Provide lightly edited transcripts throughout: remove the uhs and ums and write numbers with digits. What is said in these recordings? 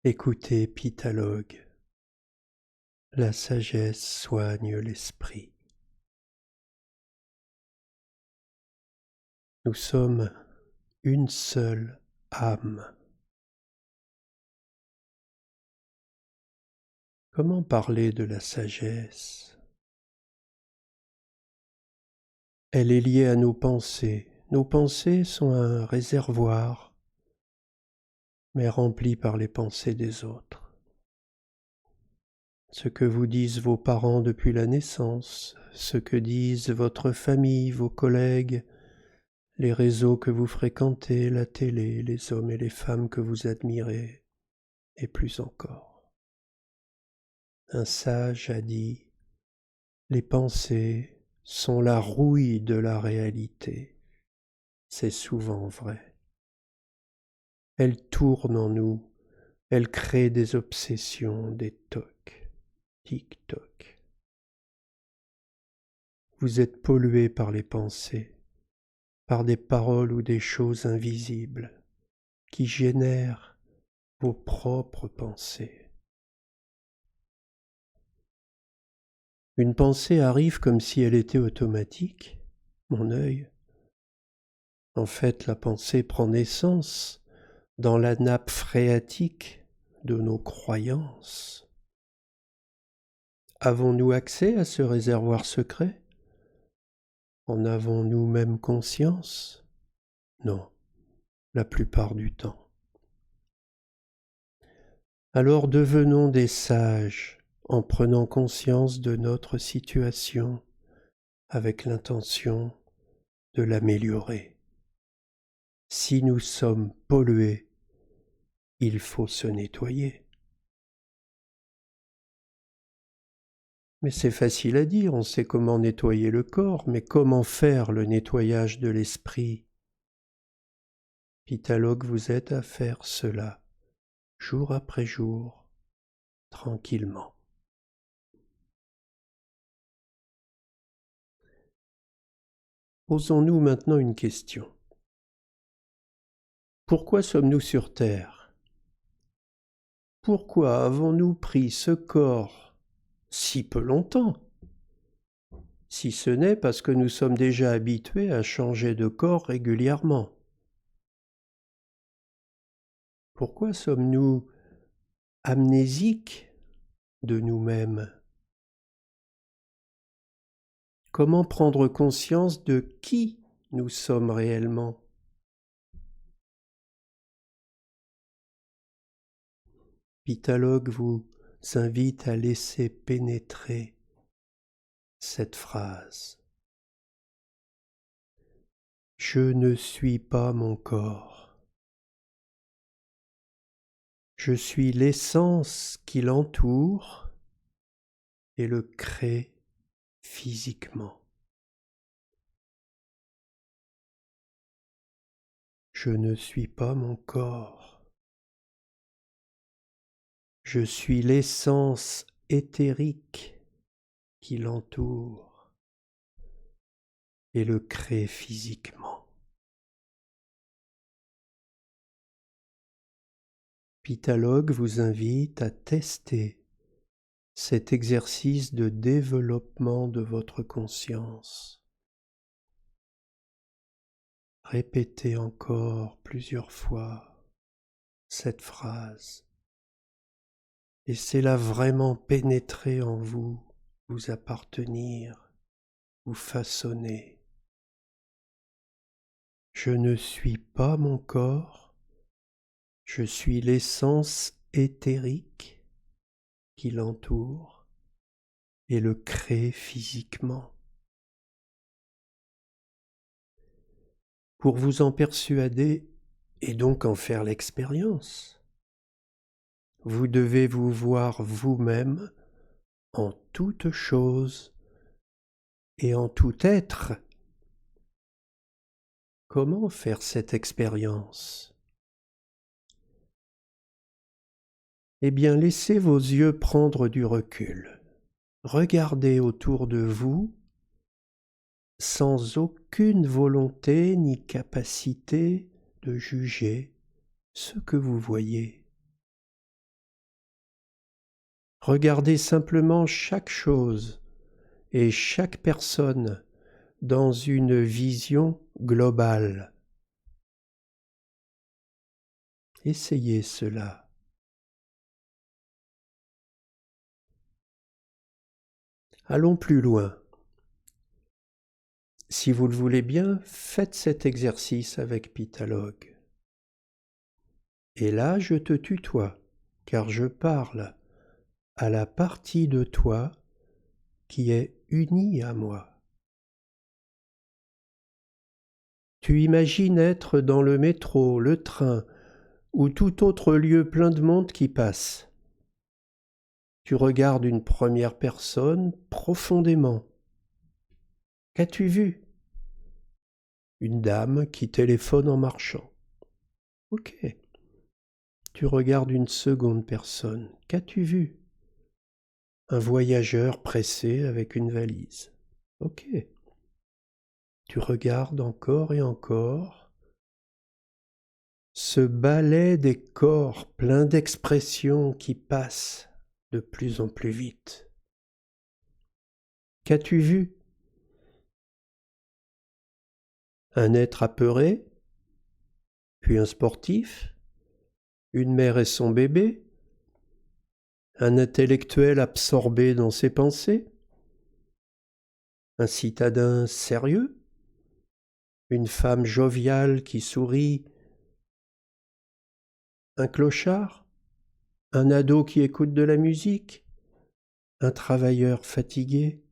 Écoutez Pitalogue, la sagesse soigne l'esprit. Nous sommes une seule âme. Comment parler de la sagesse? Elle est liée à nos pensées. Nos pensées sont un réservoir, mais rempli par les pensées des autres. Ce que vous disent vos parents depuis la naissance, ce que disent votre famille, vos collègues, les réseaux que vous fréquentez, la télé, les hommes et les femmes que vous admirez, et plus encore. Un sage a dit, les pensées sont la rouille de la réalité. C'est souvent vrai. Elles tournent en nous, elles créent des obsessions, des tocs, tic-toc. Vous êtes pollué par les pensées, par des paroles ou des choses invisibles qui génèrent vos propres pensées. Une pensée arrive comme si elle était automatique, mon œil. En fait, la pensée prend naissance dans la nappe phréatique de nos croyances. Avons-nous accès à ce réservoir secret? En avons-nous même conscience? Non, la plupart du temps. Alors devenons des sages en prenant conscience de notre situation avec l'intention de l'améliorer. Si nous sommes pollués, il faut se nettoyer. Mais c'est facile à dire, on sait comment nettoyer le corps, mais comment faire le nettoyage de l'esprit? Pitalogue vous aide à faire cela, jour après jour, tranquillement. Posons-nous maintenant une question. Pourquoi sommes-nous sur Terre? Pourquoi avons-nous pris ce corps si peu longtemps? Si ce n'est parce que nous sommes déjà habitués à changer de corps régulièrement. Pourquoi sommes-nous amnésiques de nous-mêmes? Comment prendre conscience de qui nous sommes réellement? Pitalogue vous invite à laisser pénétrer cette phrase. Je ne suis pas mon corps. Je suis l'essence qui l'entoure et le crée physiquement. Je ne suis pas mon corps. Je suis l'essence éthérique qui l'entoure et le crée physiquement. Pitalogue vous invite à tester cet exercice de développement de votre conscience. Répétez encore plusieurs fois cette phrase. Laissez-la vraiment pénétrer en vous, vous appartenir, vous façonner. Je ne suis pas mon corps, je suis l'essence éthérique qui l'entoure et le crée physiquement. Pour vous en persuader et donc en faire l'expérience, vous devez vous voir vous-même en toute chose et en tout être. Comment faire cette expérience? Eh bien, laissez vos yeux prendre du recul. Regardez autour de vous sans aucune volonté ni capacité de juger ce que vous voyez. Regardez simplement chaque chose et chaque personne dans une vision globale. Essayez cela. Allons plus loin. Si vous le voulez bien, faites cet exercice avec Pitalogue. Et là, je te tutoie, car je parle à la partie de toi qui est unie à moi. Tu imagines être dans le métro, le train, ou tout autre lieu plein de monde qui passe. Tu regardes une première personne profondément. Qu'as-tu vu? Une dame qui téléphone en marchant. Ok. Tu regardes une seconde personne. Qu'as-tu vu? Un voyageur pressé avec une valise. Ok. Tu regardes encore et encore. Ce ballet des corps plein d'expressions qui passent de plus en plus vite. Qu'as-tu vu? Un être apeuré, puis un sportif, une mère et son bébé, un intellectuel absorbé dans ses pensées, un citadin sérieux, une femme joviale qui sourit, un clochard, un ado qui écoute de la musique, un travailleur fatigué,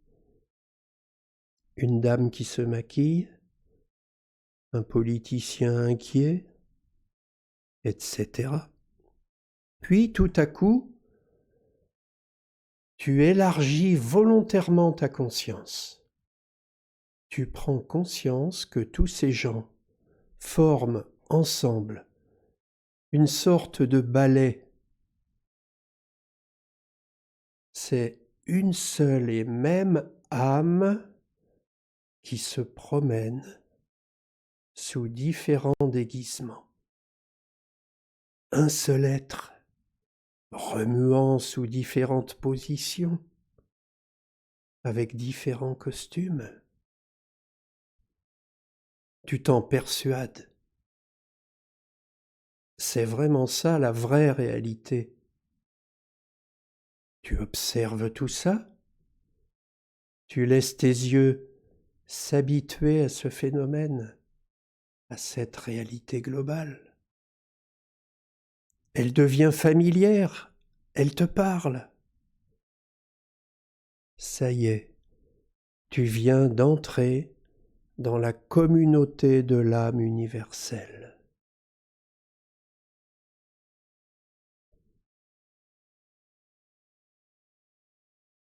une dame qui se maquille, un politicien inquiet, etc. Puis tout à coup, tu élargis volontairement ta conscience. Tu prends conscience que tous ces gens forment ensemble une sorte de ballet. C'est une seule et même âme qui se promène sous différents déguisements. Un seul être remuant sous différentes positions, avec différents costumes. Tu t'en persuades. C'est vraiment ça la vraie réalité. Tu observes tout ça, tu laisses tes yeux s'habituer à ce phénomène, à cette réalité globale. Elle devient familière, elle te parle. Ça y est, tu viens d'entrer dans la communauté de l'âme universelle.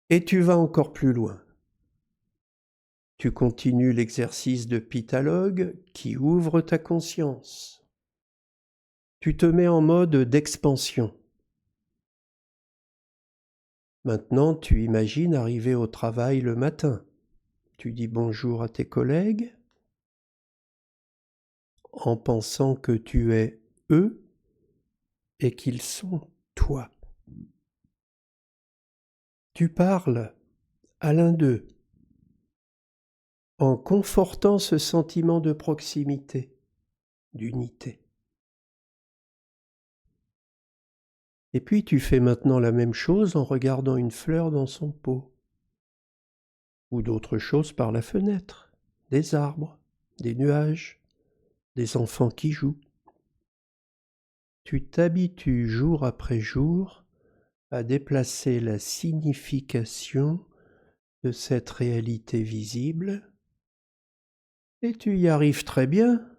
Et tu vas encore plus loin. Tu continues l'exercice de Pitalogue qui ouvre ta conscience. Tu te mets en mode d'expansion. Maintenant, tu imagines arriver au travail le matin. Tu dis bonjour à tes collègues en pensant que tu es eux et qu'ils sont toi. Tu parles à l'un d'eux en confortant ce sentiment de proximité, d'unité. Et puis tu fais maintenant la même chose en regardant une fleur dans son pot, ou d'autres choses par la fenêtre, des arbres, des nuages, des enfants qui jouent. Tu t'habitues jour après jour à déplacer la signification de cette réalité visible, et tu y arrives très bien.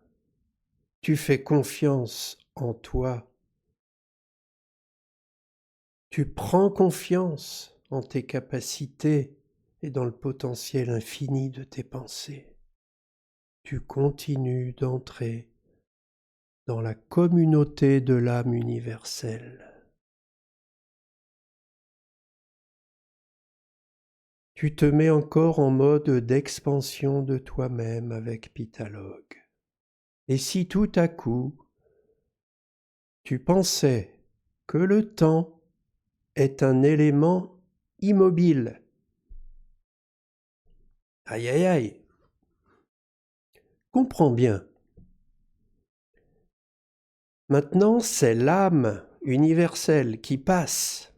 Tu fais confiance en toi. Tu prends confiance en tes capacités et dans le potentiel infini de tes pensées. Tu continues d'entrer dans la communauté de l'âme universelle. Tu te mets encore en mode d'expansion de toi-même avec Pitalogue. Et si tout à coup, tu pensais que le temps est un élément immobile. Aïe aïe aïe. Comprends bien. Maintenant, c'est l'âme universelle qui passe.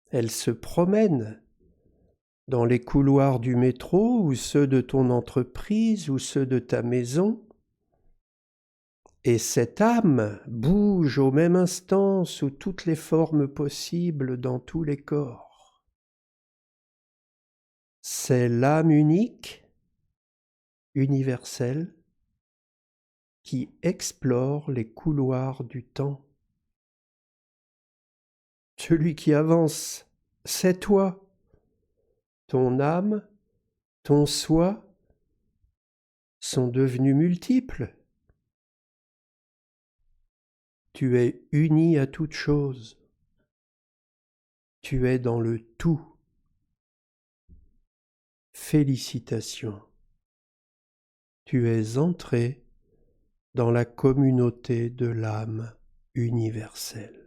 Elle se promène dans les couloirs du métro ou ceux de ton entreprise ou ceux de ta maison. Et cette âme bouge au même instant sous toutes les formes possibles dans tous les corps. C'est l'âme unique, universelle, qui explore les couloirs du temps. Celui qui avance, c'est toi. Ton âme, ton soi sont devenus multiples. Tu es uni à toute chose. Tu es dans le tout. Félicitations. Tu es entré dans la communauté de l'âme universelle.